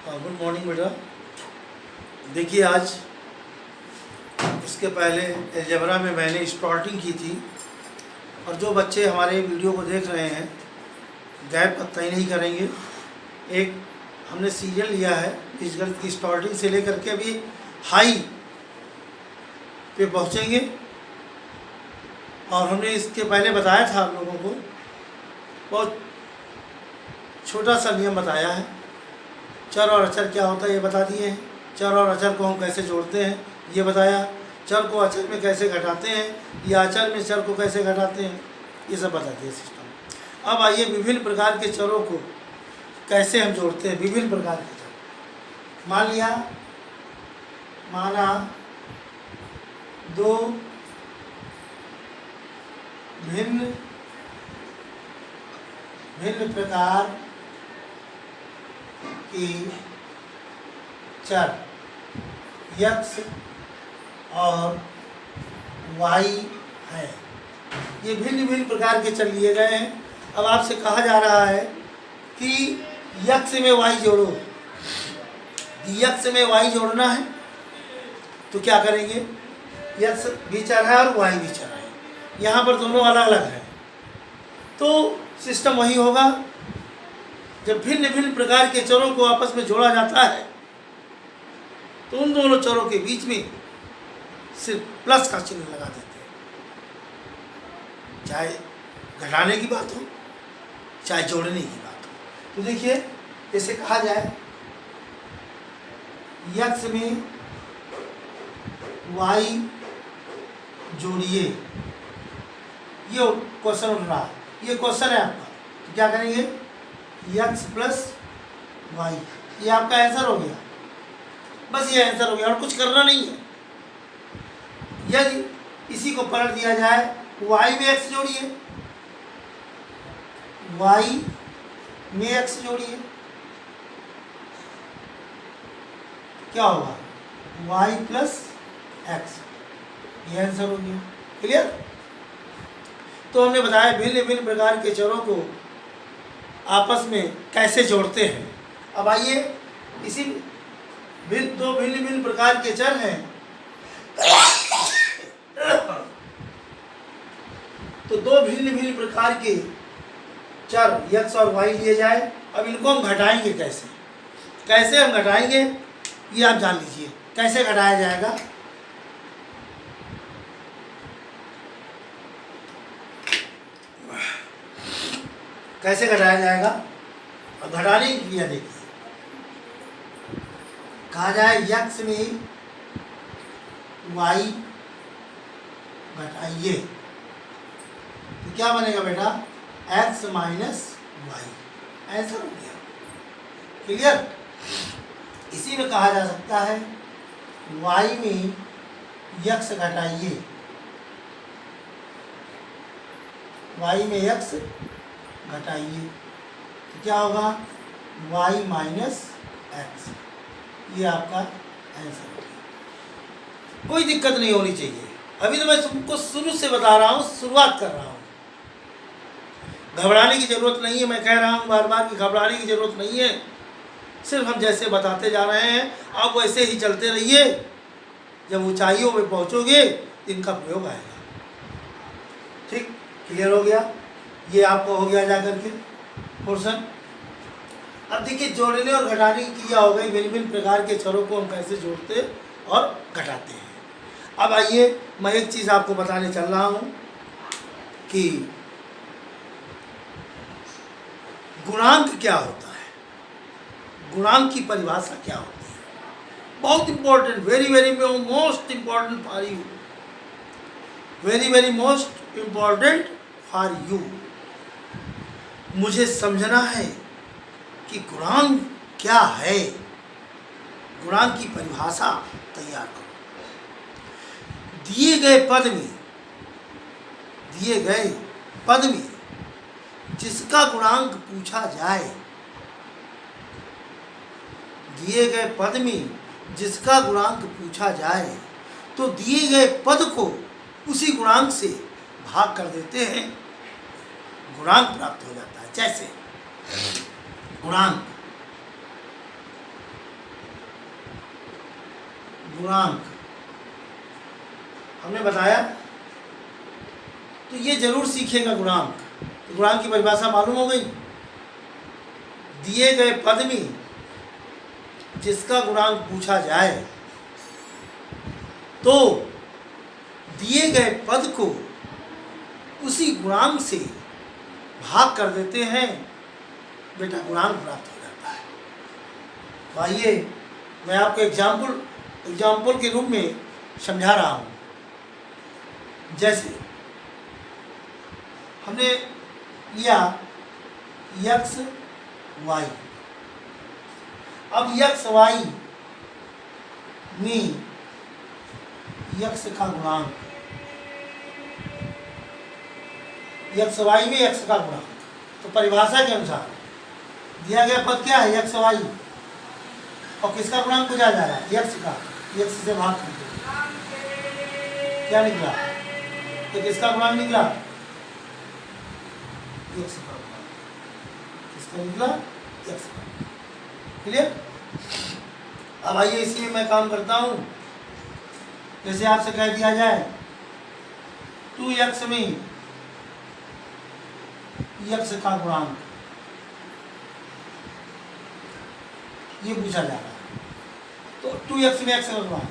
Good morning बेटा। देखिए, आज इसके पहले अलजेब्रा में मैंने स्टार्टिंग की थी, और जो बच्चे हमारे वीडियो को देख रहे हैं गैप कतई नहीं करेंगे। एक हमने सीरियल लिया है बीजगणित की स्टार्टिंग से लेकर के अभी हाई पे पहुँचेंगे, और हमने इसके पहले बताया था आप लोगों को, बहुत छोटा सा नियम बताया है। चर और अचर क्या होता है ये बता दिए हैं। चर और अचर को हम कैसे जोड़ते हैं ये बताया। चर को अचर में कैसे घटाते हैं या अचर में चर को कैसे घटाते हैं ये सब बता दिया सिस्टम। अब आइए विभिन्न प्रकार के चरों को कैसे हम जोड़ते हैं। विभिन्न प्रकार के चर, मान लिया, माना दो भिन्न प्रकार की चर x और y है। ये भिन्न भिन्न प्रकार के चर लिए गए हैं। अब आपसे कहा जा रहा है कि x में y जोड़ो। x में y जोड़ना है तो क्या करेंगे, x भी चर है और y भी चर है, यहाँ पर दोनों अलग अलग हैं, तो सिस्टम वही होगा। जब भिन्न भिन्न प्रकार के चरों को आपस में जोड़ा जाता है तो उन दोनों चरों के बीच में सिर्फ प्लस का चिन्ह लगा देते हैं, चाहे घटाने की बात हो चाहे जोड़ने की बात हो। तो देखिए, जैसे कहा जाए x में y जोड़िए, ये क्वेश्चन उठ रहा है, ये क्वेश्चन है आपका, तो क्या करेंगे, x प्लस वाई, ये आपका आंसर हो गया। बस ये आंसर हो गया और कुछ करना नहीं है। यदि इसी को पलट दिया जाए, y में x जोड़िए, y में x जोड़िए, क्या होगा, y प्लस x, ये आंसर हो गया। क्लियर। तो हमने बताया भिन्न भिन्न प्रकार के चरों को आपस में कैसे जोड़ते हैं। अब आइए, इसी दो भिन्न भिन्न प्रकार के चर हैं, तो दो भिन्न भिन्न प्रकार के चर x और y लिए जाए। अब इनको हम घटाएंगे कैसे, कैसे हम घटाएंगे ये आप जान लीजिए। कैसे घटाया जाएगा, कैसे घटाया जाएगा। अब घटाने की क्रिया देखिए, कहा जाए x में y घटाइए, तो क्या बनेगा बेटा, x माइनस वाई, आंसर हो गया। क्लियर। इसी में कहा जा सकता है y में x घटाइए, y में x घटाइए, तो क्या होगा, y माइनस एक्स, ये आपका आंसर होगा। कोई दिक्कत नहीं होनी चाहिए। अभी तो मैं तुमको शुरू से बता रहा हूँ, शुरुआत कर रहा हूँ, घबराने की ज़रूरत नहीं है। मैं कह रहा हूँ बार बार कि घबराने की ज़रूरत नहीं है, सिर्फ हम जैसे बताते जा रहे हैं आप वैसे ही चलते रहिए। जब ऊंचाइयों में पहुँचोगे इनका प्रयोग आएगा। ठीक, क्लियर हो गया। ये आपको हो गया जाकर के पोर्शन। अब देखिए, जोड़ने और घटाने की क्रिया हो गई। भिन्न भिन्न प्रकार के चरों को हम कैसे जोड़ते और घटाते हैं। अब आइए, मैं एक चीज़ आपको बताने चल रहा हूँ कि गुणांक क्या होता है, गुणांक की परिभाषा क्या होती है। बहुत important, very very most important for you, very very most important for you. मुझे समझना है कि गुणांक क्या है, गुणांक की परिभाषा तैयार करो। दिए गए पद में जिसका गुणांक पूछा जाए, दिए गए पद में जिसका गुणांक पूछा जाए तो दिए गए पद को उसी गुणांक से भाग कर देते हैं, गुणांक प्राप्त हो जाता है। जैसे गुणांक गुणांक हमने बताया, तो ये जरूर सीखेगा गुणांक। तो गुणांक की परिभाषा मालूम हो गई। दिए गए पद में जिसका गुणांक पूछा जाए तो दिए गए पद को उसी गुणांक से भाग कर देते हैं, बेटा गुणांक प्राप्त हो जाता है। तो आइए मैं आपको एग्जाम्पल के रूप में समझा रहा हूँ। जैसे हमने लिया x y, अब x y में x का गुणांक, x y में x का गुणांक, तो परिभाषा के अनुसार दिया गया पद क्या है, x y, और किसका गुणांक पूछा जा रहा है, x का, x से भाग करके क्या निकला, तो किसका गुणांक निकला, x का गुणांक, किसका निकला, x का। क्लियर। अब आइए इसी में मैं काम करता हूँ। जैसे आपसे कह दिया जाए 2x में x का गुणांक, ये पूछा जा रहा है, तो 2x में x का गुणांक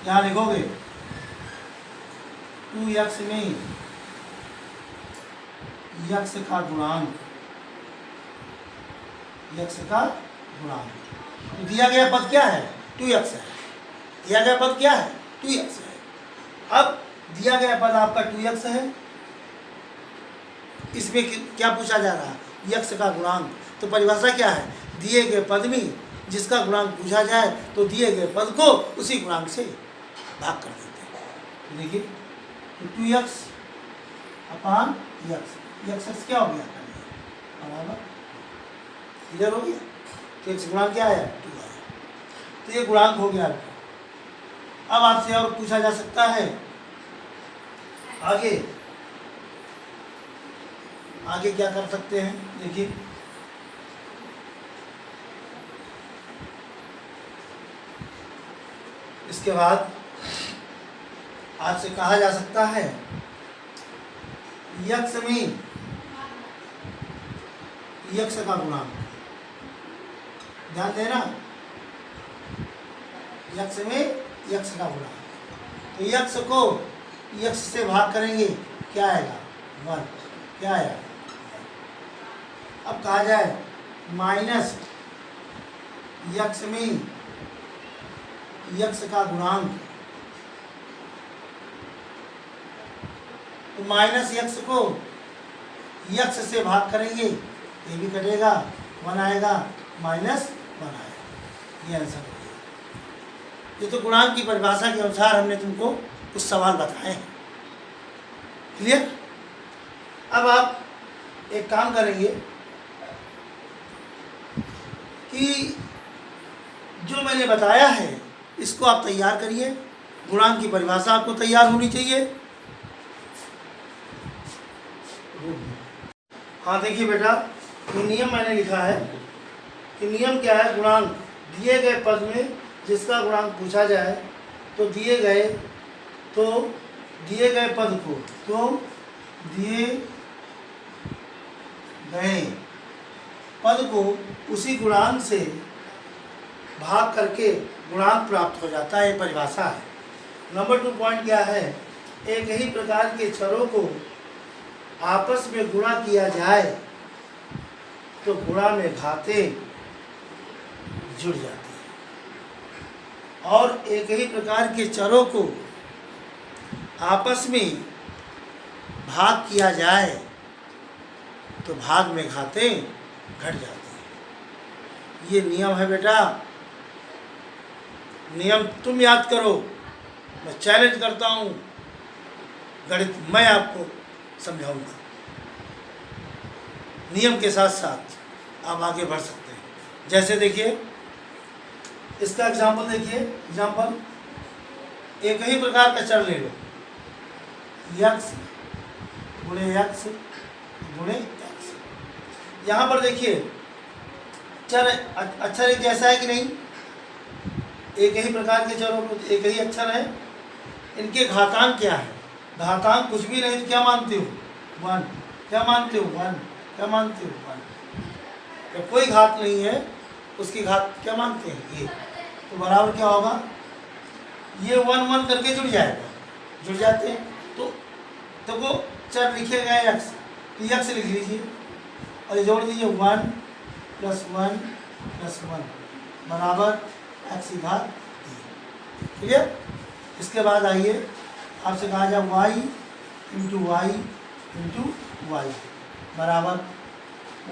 यहाँ लिखोगे, 2x में x का गुणांक, x का गुणांक, तो दिया गया पद क्या है, 2x है। दिया गया पद क्या है, 2x है। अब दिया गया पद आपका 2x है, इसमें क्या पूछा जा रहा है, x का गुणांक। तो परिभाषा क्या है, दिए गए पद में जिसका गुणांक पूछा जाए तो दिए गए पद को उसी गुणांक से भाग कर देते हैं। देखिए तो 2x अपान x क्या हो गया, बराबर, क्लियर हो गया। तो x गुणांक क्या आया, 2 आया, तो ये गुणांक हो गया। अब आपसे और पूछा जा सकता है आगे क्या कर सकते हैं, देखिए इसके बाद आपसे कहा जा सकता है x में x का गुणांक, ध्यान देना, x में x का गुणांक, तो x को x से भाग करेंगे, क्या आएगा, 1, क्या आएगा। अब कहा जाए माइनस x में x का गुणांक, तो माइनस x को x से भाग करेंगे, ये भी कटेगा, 1 आएगा, माइनस 1 आएगा, ये आंसर हो गया। ये तो गुणांक की परिभाषा के अनुसार हमने तुमको कुछ सवाल बताए हैं। क्लियर। अब आप एक काम करेंगे कि जो मैंने बताया है इसको आप तैयार करिए। गुणांक की परिभाषा आपको तैयार होनी चाहिए। हाँ देखिए बेटा, ये नियम मैंने लिखा है कि नियम क्या है, गुणांक दिए गए पद में जिसका गुणांक पूछा जाए तो दिए गए पद को, तो दिए गए पद को उसी गुणांक से भाग करके गुणांक प्राप्त हो जाता है, ये परिभाषा है। नंबर 2 पॉइंट क्या है, एक ही प्रकार के चरों को आपस में गुणा किया जाए तो गुणा में घातें जुड़ जाती हैं, और एक ही प्रकार के चरों को आपस में भाग किया जाए तो भाग में घातें घट जाती हैं। ये नियम है बेटा, नियम तुम याद करो। मैं चैलेंज करता हूँ, गणित मैं आपको समझाऊंगा। नियम के साथ साथ आप आगे बढ़ सकते हैं। जैसे देखिए इसका एग्जाम्पल देखिए, एग्जाम्पल एक ही प्रकार का चर ले लो, x गुणे x गुणे x। यहाँ पर देखिए चर अक्षर एक जैसा है कि नहीं, एक ही प्रकार के चरों में एक ही अक्षर है, इनके घातांक क्या है? घातांक कुछ भी नहीं तो क्या मानते हो? 1। क्या मानते हो? 1। क्या मानते हो? 1। जब कोई घात नहीं है उसकी घात क्या मानते हैं? 1। तो बराबर क्या होगा? ये 1 1 करके जुड़ जाएगा, जुड़ जाते हैं तो वो चर लिखे गए x, तो x लिख लीजिए और ये जोड़ दीजिए 1 + 1 + 1 बराबर x की घात 3। क्लियर? इसके बाद आइए आपसे कहा जाए y × y × y बराबर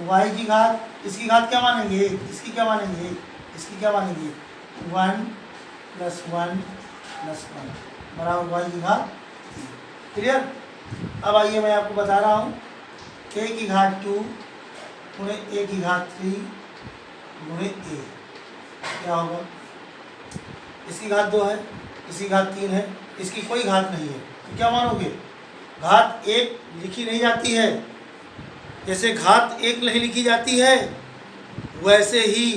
y की घात, इसकी घात क्या मानेंगे? 1। इसकी क्या मानेंगे? 1। इसकी क्या मानेंगे? 1 + 1 + 1 बराबर y की घात 3। क्लियर? अब आइए मैं आपको बता रहा हूँ a की घात 2 गुणे a की घात 3 गुणे a क्या होगा? इसकी घात 2 है, इसकी घात 3 है, इसकी कोई घात नहीं है, तो क्या मानोगे? घात 1 लिखी नहीं जाती है। जैसे घात 1 नहीं लिखी जाती है वैसे ही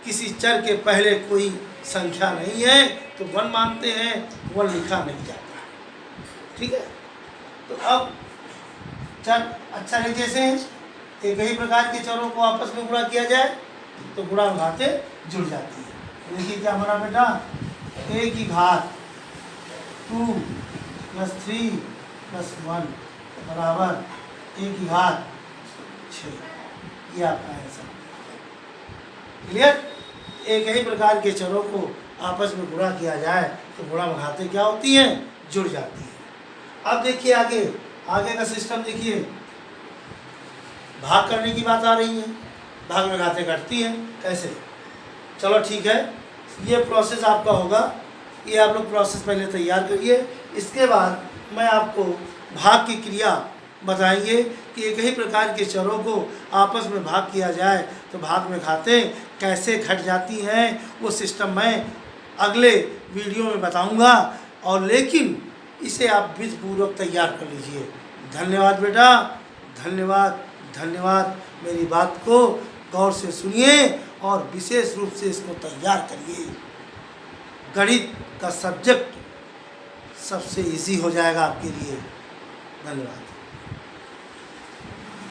किसी चर के पहले कोई संख्या नहीं है तो 1 मानते हैं, 1 लिखा नहीं जाता। ठीक है? तो अब चर अच्छा है, जैसे एक ही प्रकार के चरों को आपस में गुणा किया जाए तो गुणा घातें जुड़ जाती है। देखिए क्या बना बेटा? a की घात 2 + 3 + 1 बराबर a की घात 6। ये आपका आंसर। क्लियर? एक ही प्रकार के चरों को आपस में गुणा किया जाए तो गुणा घातें क्या होती हैं? जुड़ जाती हैं। अब देखिए आगे का सिस्टम देखिए, भाग करने की बात आ रही है, भाग में घातें घटती हैं कैसे? चलो ठीक है, ये प्रोसेस आपका होगा, ये आप लोग प्रोसेस पहले तैयार करिए। इसके बाद मैं आपको भाग की क्रिया बताएंगे कि एक ही प्रकार के चरों को आपस में भाग किया जाए तो भाग में घातें कैसे घट जाती हैं, वो सिस्टम मैं अगले वीडियो में बताऊंगा। और लेकिन इसे आप विधिपूर्वक तैयार कर लीजिए। धन्यवाद बेटा, धन्यवाद धन्यवाद। मेरी बात को गौर से सुनिए और विशेष रूप से इसको तैयार करिए। गणित का सब्जेक्ट सबसे इजी हो जाएगा आपके लिए। धन्यवाद।